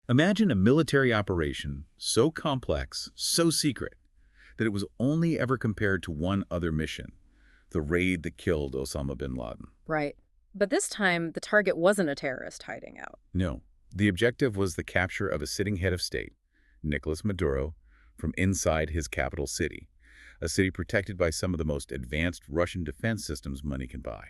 Imagine a military operation so complex, so secret, that it was only ever compared to one other mission, the raid that killed Osama bin Laden. Right. But this time, the target wasn't a terrorist hiding out. No, the objective was the capture of a sitting head of state, Nicolas Maduro, from inside his capital city, a city protected by some of the most advanced Russian defense systems money can buy.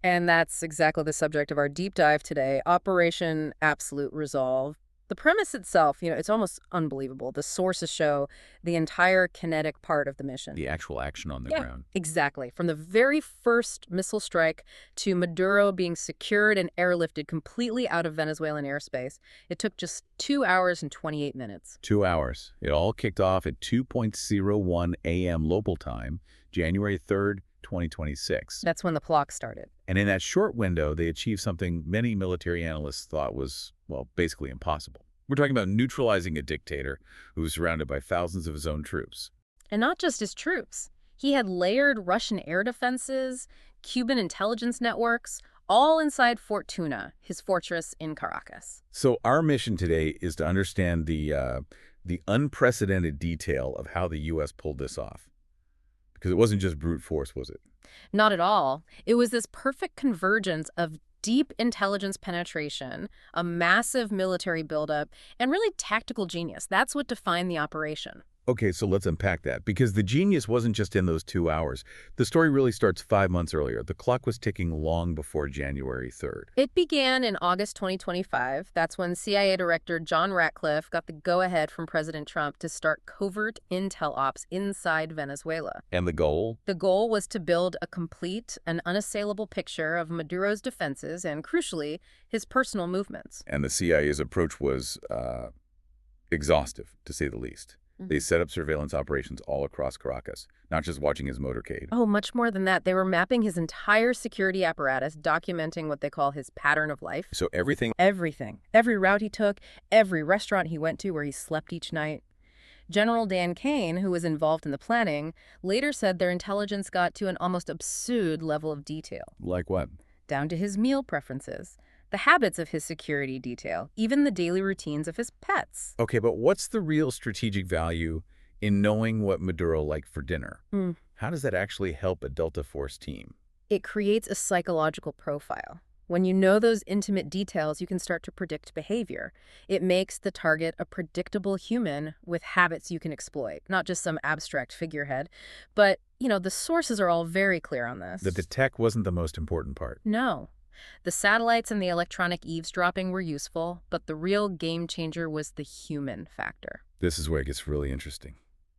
And that's exactly the subject of our deep dive today, Operation Absolute Resolve. The premise itself, it's almost unbelievable. The sources show the entire kinetic part of the mission. The actual action on the Yeah, ground. exactly. From the very first missile strike to Maduro being secured and airlifted completely out of Venezuelan airspace, it took just 2 hours and 28 minutes. 2 hours. It all kicked off at 2:01 a.m. local time, January 3rd, 2026. That's when the clock started. And in that short window, they achieved something many military analysts thought was, well, basically impossible. We're talking about neutralizing a dictator who was surrounded by thousands of his own troops. And not just his troops. He had layered Russian air defenses, Cuban intelligence networks, all inside Fort Tuna, his fortress in Caracas. So our mission today is to understand the unprecedented detail of how the U.S. pulled this off. Because it wasn't just brute force, was it? Not at all. It was this perfect convergence of deep intelligence penetration, a massive military buildup, and really tactical genius. That's what defined the operation. Okay, so let's unpack that, because the genius wasn't just in those 2 hours. The story really starts 5 months earlier. The clock was ticking long before January 3rd. It began in August 2025. That's when CIA Director John Ratcliffe got the go-ahead from President Trump to start covert intel ops inside Venezuela. And the goal? The goal was to build a complete and unassailable picture of Maduro's defenses and, crucially, his personal movements. And the CIA's approach was exhaustive, to say the least. They set up surveillance operations all across Caracas, not just watching his motorcade. Oh, much more than that. They were mapping his entire security apparatus, documenting what they call his pattern of life. So everything? Everything. Every route he took, every restaurant he went to where he slept each night. General Dan Kane, who was involved in the planning, later said their intelligence got to an almost absurd level of detail. Like what? Down to his meal preferences, the habits of his security detail, even the daily routines of his pets. Okay, but what's the real strategic value in knowing what Maduro liked for dinner? How does that actually help a Delta Force team? It creates a psychological profile. When you know those intimate details, you can start to predict behavior. It makes the target a predictable human with habits you can exploit, not just some abstract figurehead. But, the sources are all very clear on this. That the tech wasn't the most important part. No. The satellites and the electronic eavesdropping were useful, but the real game changer was the human factor. This is where it gets really interesting.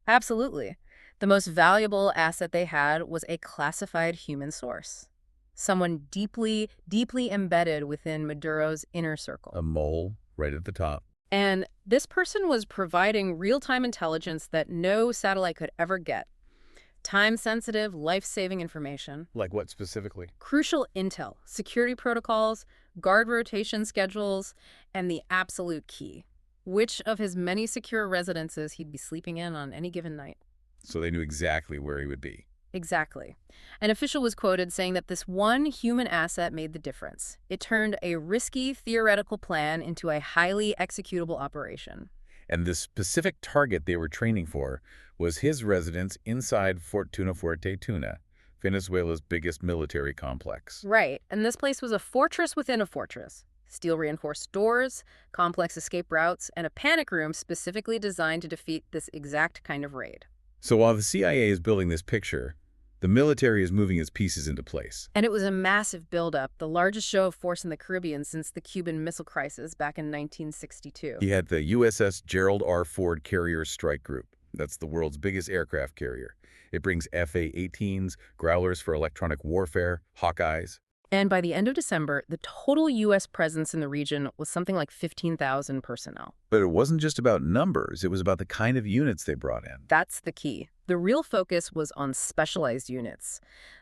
Absolutely. The most valuable asset they had was a classified human source. Someone deeply, deeply embedded within Maduro's inner circle. A mole right at the top. And this person was providing real-time intelligence that no satellite could ever get. Time-sensitive, life-saving information. Like what specifically? Crucial intel, security protocols, guard rotation schedules, and the absolute key, which of his many secure residences he'd be sleeping in on any given night. So they knew exactly where he would be. Exactly. An official was quoted saying that this one human asset made the difference. It turned a risky theoretical plan into a highly executable operation. And the specific target they were training for was his residence inside Fort Tuna, Venezuela's biggest military complex. Right, and this place was a fortress within a fortress. Steel-reinforced doors, complex escape routes, and a panic room specifically designed to defeat this exact kind of raid. So while the CIA is building this picture, the military is moving its pieces into place. And it was a massive buildup, the largest show of force in the Caribbean since the Cuban Missile Crisis back in 1962. He had the USS Gerald R. Ford Carrier Strike Group. That's the world's biggest aircraft carrier. It brings FA-18s, Growlers for electronic warfare, Hawkeyes. And by the end of December, the total U.S. presence in the region was something like 15,000 personnel. But it wasn't just about numbers. It was about the kind of units they brought in. That's the key. The real focus was on specialized units.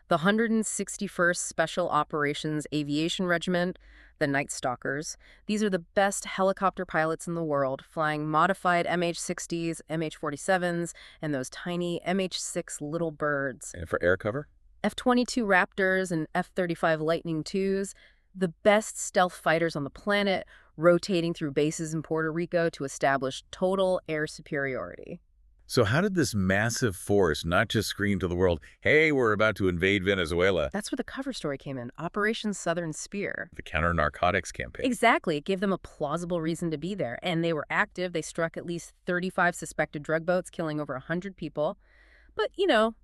The 161st Special Operations Aviation Regiment, the Night Stalkers. These are the best helicopter pilots in the world, flying modified MH-60s, MH-47s, and those tiny MH-6 little birds. And for air cover? F-22 Raptors and F-35 Lightning IIs, the best stealth fighters on the planet, rotating through bases in Puerto Rico to establish total air superiority. So how did this massive force not just scream to the world, hey, we're about to invade Venezuela, That's where the cover story came in, Operation Southern Spear. the counter-narcotics campaign? Exactly. It gave them a plausible reason to be there. And they were active. They struck at least 35 suspected drug boats, killing over 100 people. But,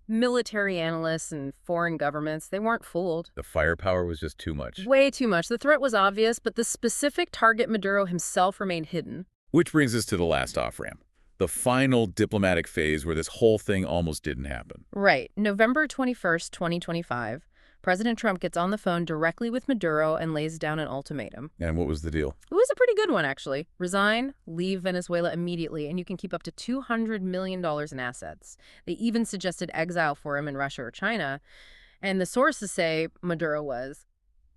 military analysts and foreign governments, they weren't fooled. The firepower was just too much. Way too much. The threat was obvious, but the specific target, Maduro himself, remained hidden. Which brings us to the last off-ramp, the final diplomatic phase where this whole thing almost didn't happen. Right. November 21st, 2025, President Trump gets on the phone directly with Maduro and lays down an ultimatum. And what was the deal? It was a pretty good one, actually. Resign, leave Venezuela immediately, and you can keep up to $200 million in assets. They even suggested exile for him in Russia or China. And the sources say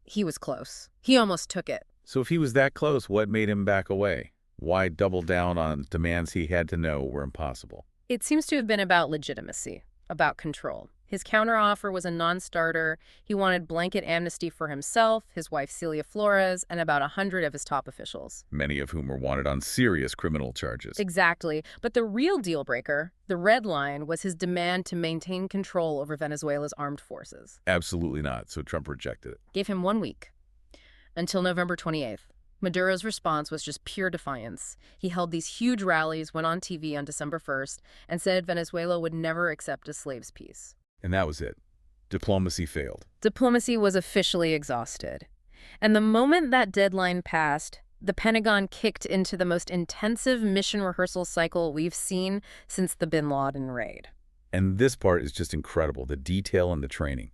he was close. He almost took it. So if he was that close, what made him back away? Why double down on demands he had to know were impossible? It seems to have been about legitimacy, about control. His counteroffer was a non-starter. He wanted blanket amnesty for himself, his wife Celia Flores, and about 100 of his top officials. Many of whom were wanted on serious criminal charges. Exactly. But the real deal breaker, the red line, was his demand to maintain control over Venezuela's armed forces. Absolutely not, so Trump rejected it. Gave him 1 week, until November 28th. Maduro's response was just pure defiance. He held these huge rallies, went on TV on December 1st, and said Venezuela would never accept a slave's peace. And that was it. Diplomacy failed. Diplomacy was officially exhausted. And the moment that deadline passed, the Pentagon kicked into the most intensive mission rehearsal cycle we've seen since the bin Laden raid. And this part is just incredible, the detail and the training.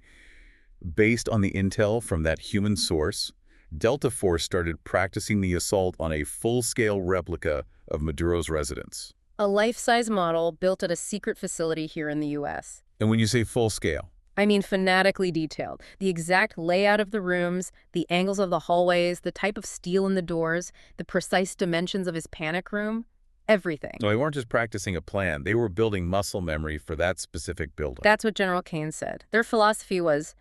Based on the intel from that human source, Delta Force started practicing the assault on a full-scale replica of Maduro's residence. A life-size model built at a secret facility here in the U.S. And when you say full-scale? I mean fanatically detailed. The exact layout of the rooms, the angles of the hallways, the type of steel in the doors, the precise dimensions of his panic room, everything. So they weren't just practicing a plan, they were building muscle memory for that specific building. That's what General Kane said. Their philosophy was,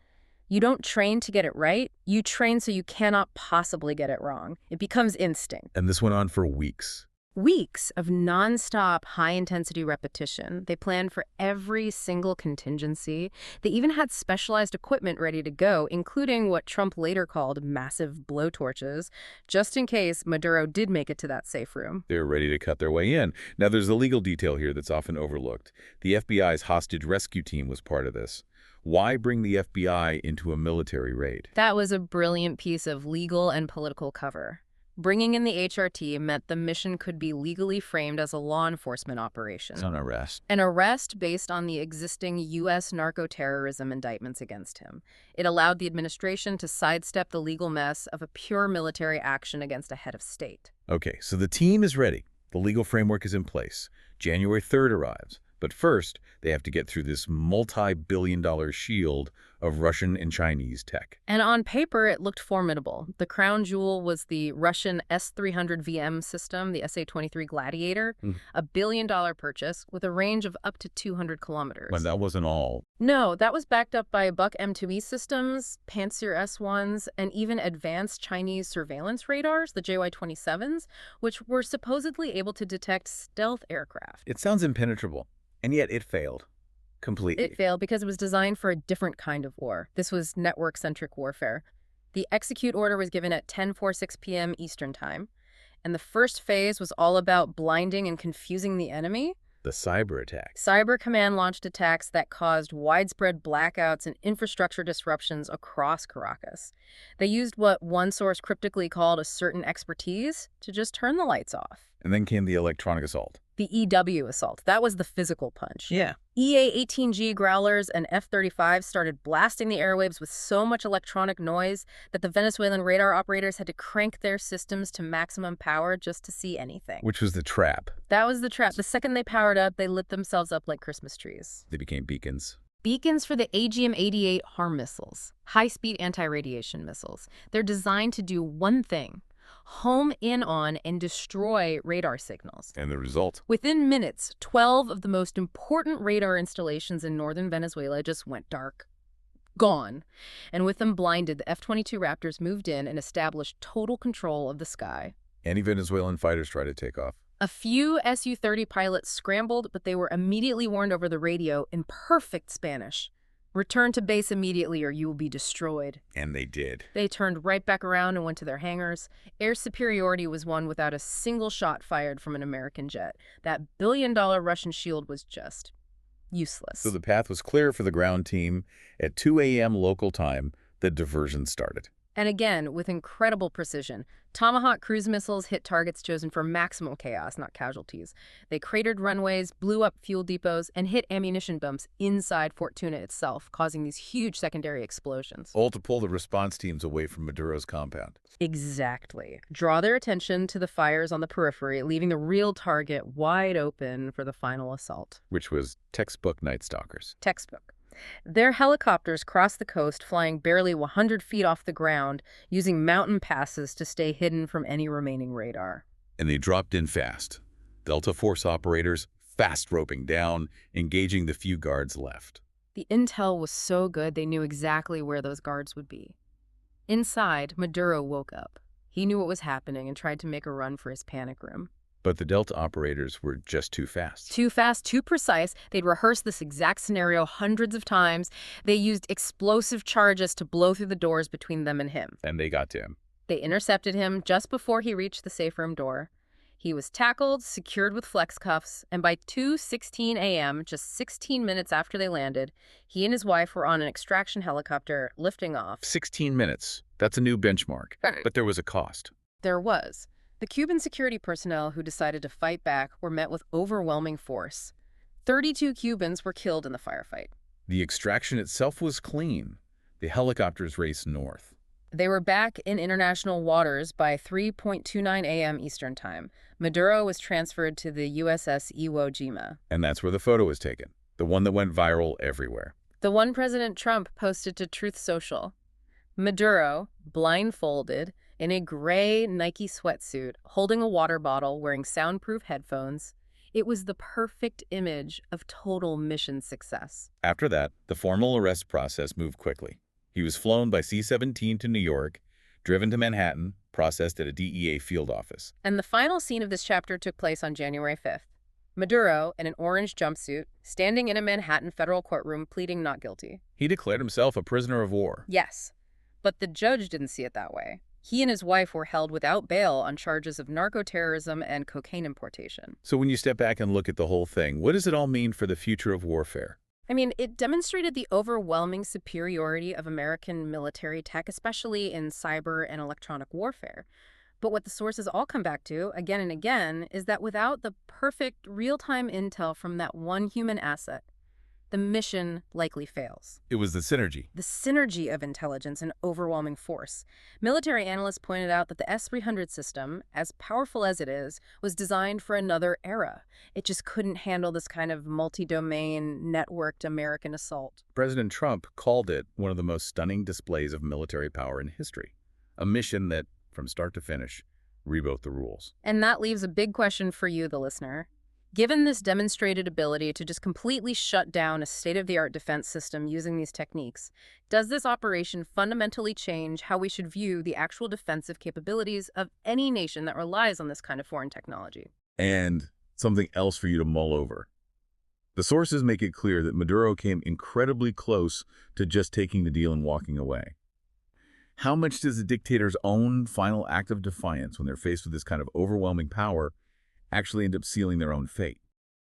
you don't train to get it right, you train so you cannot possibly get it wrong. It becomes instinct. And this went on for weeks. Weeks of nonstop, high-intensity repetition. They planned for every single contingency. They even had specialized equipment ready to go, including what Trump later called massive blowtorches, just in case Maduro did make it to that safe room. They were ready to cut their way in. Now, there's a legal detail here that's often overlooked. The FBI's hostage rescue team was part of this. Why bring the FBI into a military raid? That was a brilliant piece of legal and political cover. Bringing in the HRT meant the mission could be legally framed as a law enforcement operation. It's an arrest. An arrest based on the existing U.S. narco-terrorism indictments against him. It allowed the administration to sidestep the legal mess of a pure military action against a head of state. Okay, so the team is ready. The legal framework is in place. January 3rd arrives. But first, they have to get through this multi-billion-dollar shield of Russian and Chinese tech. And on paper, it looked formidable. The crown jewel was the Russian S-300 VM system, the SA-23 Gladiator, a billion-dollar purchase with a range of up to 200 kilometers. But that wasn't all. No, that was backed up by Buck M2E systems, Pantsir S-1s, and even advanced Chinese surveillance radars, the JY-27s, which were supposedly able to detect stealth aircraft. It sounds impenetrable. And yet it failed. Completely. It failed because it was designed for a different kind of war. This was network-centric warfare. The execute order was given at 10:46 p.m. Eastern Time, and the first phase was all about blinding and confusing the enemy. The cyber attack. Cyber Command launched attacks that caused widespread blackouts and infrastructure disruptions across Caracas. They used what one source cryptically called a certain expertise to just turn the lights off. And then came the electronic assault. The EW assault. That was the physical punch. Yeah. EA-18G Growlers and F-35 started blasting the airwaves with so much electronic noise that the Venezuelan radar operators had to crank their systems to maximum power just to see anything. Which was the trap. That was the trap. The second they powered up, they lit themselves up like Christmas trees. They became beacons. Beacons for the AGM-88 HARM missiles, high-speed anti-radiation missiles. They're designed to do one thing: home in on and destroy radar signals. And the result? Within minutes, 12 of the most important radar installations in northern Venezuela just went dark. Gone. And with them blinded, the F-22 Raptors moved in and established total control of the sky. Any Venezuelan fighters try to take off. A few Su-30 pilots scrambled, but they were immediately warned over the radio in perfect Spanish. Return to base immediately or you will be destroyed. And they did. They turned right back around and went to their hangars. Air superiority was won without a single shot fired from an American jet. That billion-dollar Russian shield was just useless. So the path was clear for the ground team. At 2 a.m. local time, the diversion started. And again, with incredible precision, Tomahawk cruise missiles hit targets chosen for maximum chaos, not casualties. They cratered runways, blew up fuel depots, and hit ammunition dumps inside Fort Tuna itself, causing these huge secondary explosions. All to pull the response teams away from Maduro's compound. Exactly. Draw their attention to the fires on the periphery, leaving the real target wide open for the final assault. Which was textbook Night Stalkers. Textbook. Their helicopters crossed the coast, flying barely 100 feet off the ground, using mountain passes to stay hidden from any remaining radar. And they dropped in fast. Delta Force operators fast roping down, engaging the few guards left. The intel was so good they knew exactly where those guards would be. Inside, Maduro woke up. He knew what was happening and tried to make a run for his panic room. But the Delta operators were just too fast. Too fast, too precise. They'd rehearsed this exact scenario hundreds of times. They used explosive charges to blow through the doors between them and him. And they got to him. They intercepted him just before he reached the safe room door. He was tackled, secured with flex cuffs, and by 2:16 a.m., just 16 minutes after they landed, he and his wife were on an extraction helicopter lifting off. 16 minutes. That's a new benchmark. But there was a cost. There was. The Cuban security personnel who decided to fight back were met with overwhelming force. 32 Cubans were killed in the firefight. The extraction itself was clean. The helicopters raced north. They were back in international waters by 3:29 a.m. Eastern Time. Maduro was transferred to the USS Iwo Jima. And that's where the photo was taken. The one that went viral everywhere. The one President Trump posted to Truth Social. Maduro, blindfolded, in a gray Nike sweatsuit, holding a water bottle, wearing soundproof headphones. It was the perfect image of total mission success. After that, the formal arrest process moved quickly. He was flown by C-17 to New York, driven to Manhattan, processed at a DEA field office. And the final scene of this chapter took place on January 5th. Maduro, in an orange jumpsuit, standing in a Manhattan federal courtroom pleading not guilty. He declared himself a prisoner of war. Yes, but the judge didn't see it that way. He and his wife were held without bail on charges of narco-terrorism and cocaine importation. So when you step back and look at the whole thing, what does it all mean for the future of warfare? I mean, it demonstrated the overwhelming superiority of American military tech, especially in cyber and electronic warfare. But what the sources all come back to, again and again, is that without the perfect real-time intel from that one human asset, the mission likely fails. It was the synergy. The synergy of intelligence and overwhelming force. Military analysts pointed out that the S-300 system, as powerful as it is, was designed for another era. It just couldn't handle this kind of multi-domain, networked American assault. President Trump called it one of the most stunning displays of military power in history. A mission that, from start to finish, rewrote the rules. And that leaves a big question for you, the listener. Given this demonstrated ability to just completely shut down a state-of-the-art defense system using these techniques, does this operation fundamentally change how we should view the actual defensive capabilities of any nation that relies on this kind of foreign technology? And something else for you to mull over. The sources make it clear that Maduro came incredibly close to just taking the deal and walking away. How much does the dictator's own final act of defiance when they're faced with this kind of overwhelming power actually end up sealing their own fate?